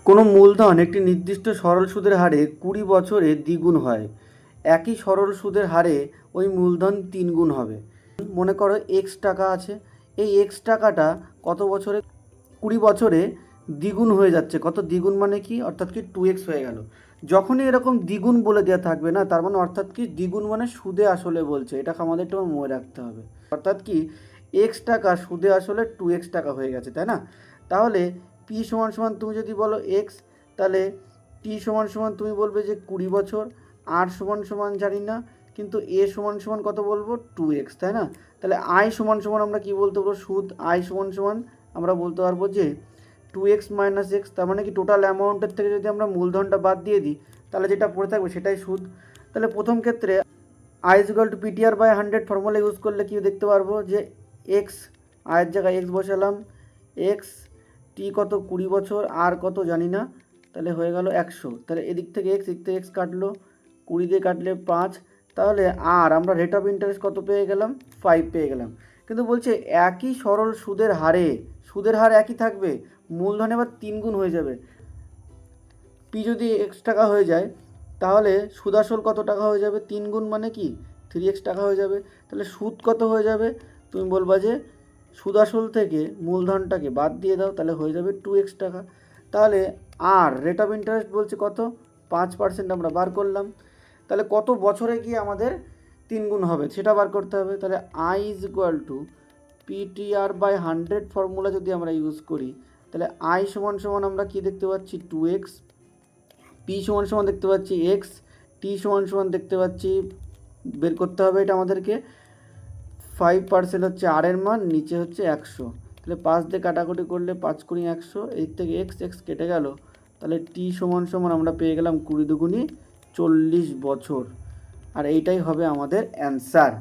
কোনো মূলধন একটি নির্দিষ্ট সরল সুদের হারে 20 বছরে দ্বিগুণ হয়। একই সরল সুদের হারে ওই মূলধন 3 গুণ হবে। মনে করো এক্স টাকা আছে, এই এক্স টাকাটা কত বছরে, 20 বছরে দ্বিগুণ হয়ে যাচ্ছে। কত দ্বিগুণ মানে কি, অর্থাৎ কি 2x হয়ে গেল। যখনই এরকম দ্বিগুণ বলে দেওয়া থাকবে না, তার মানে অর্থাৎ কি দ্বিগুণ মানে সুদে আসলে বলছে, এটা আমাদের একটু মনে রাখতে হবে। অর্থাৎ কি এক্স টাকা সুদে আসলে 2x টাকা হয়ে গেছে, তাই না? তাহলে পি সমান সমান তুমি যদি বলো এক্স, তাহলে টি সমান সমান তুমি বলবে যে 20 বছর, আর সমান সমান জানি না, কিন্তু এ সমান সমান কত বলবো 2x, তাই না? তাহলে আই সমান সমান আমরা কি বলতে পারবো, সুদ আই সমান সমান আমরা বলতে পারবো যে 2x মাইনাস এক্স। তার মানে কি টোটাল অ্যামাউন্টের থেকে যদি আমরা মূলধনটা বাদ দিয়ে দিই, তাহলে যেটা পড়ে থাকবে সেটাই সুদ। তাহলে প্রথম ক্ষেত্রে I is equal to PTR by 100 formula use করলে কি দেখতে পারবো যে এক্স, আয়ের জায়গায় এক্স বসালাম, এক্স টি কত 20 বছর, আর কত জানি না, তাহলে হয়ে গেল 100। তাহলে এদিক থেকে এক্স, এদিক থেকে এক্স কাটলো, 20 দিয়ে কাটলে 5, তাহলে আর আমরা রেট অফ ইন্টারেস্ট কত পেয়ে গেলাম, 5 পেয়ে গেলাম। কিন্তু বলছে একই সরল সুদের হারে, সুদের হার একই থাকবে, মূলধন এবার 3 গুণ হয়ে যাবে। পি যদি এক্স টাকা হয়ে যায়, তাহলে সুদ আসল কত টাকা হয়ে যাবে, 3 গুণ মানে কি 3x টাকা হয়ে যাবে। তাহলে সুদ কত হয়ে যাবে, তুমি বলবা যে সুদ আসল থেকে মূলধনটাকে বাদ দিয়ে দাও, তাহলে হয়ে যাবে 2x টাকা। তাহলে আর রেট অফ ইন্টারেস্ট বলছে কত, 5% আমরা বার করলাম। তাহলে কত বছরে গিয়ে আমাদের 3 গুণ হবে সেটা বার করতে হবে। তাহলে I is equal to PTR by 100 formula যদি আমরা ইউজ করি, তাহলে আই সমান সমান আমরা কি দেখতে পাচ্ছি 2x, পি সমান সমান দেখতে পাচ্ছি এক্স, টি সমান সমান দেখতে পাচ্ছি, বের করতে হবে এটা আমাদেরকে 5% হচ্ছে আর এর মান, নিচে হচ্ছে 100। তাহলে 5 দিয়ে কাটাকুটি করলে 5 কুড়ি 100, এই থেকে এক্স এক্স কেটে গেল। তাহলে টি সমান সমান আমরা পেয়ে গেলাম 20 দুগুণি 40 বছর। আর এইটাই হবে আমাদের অ্যান্সার।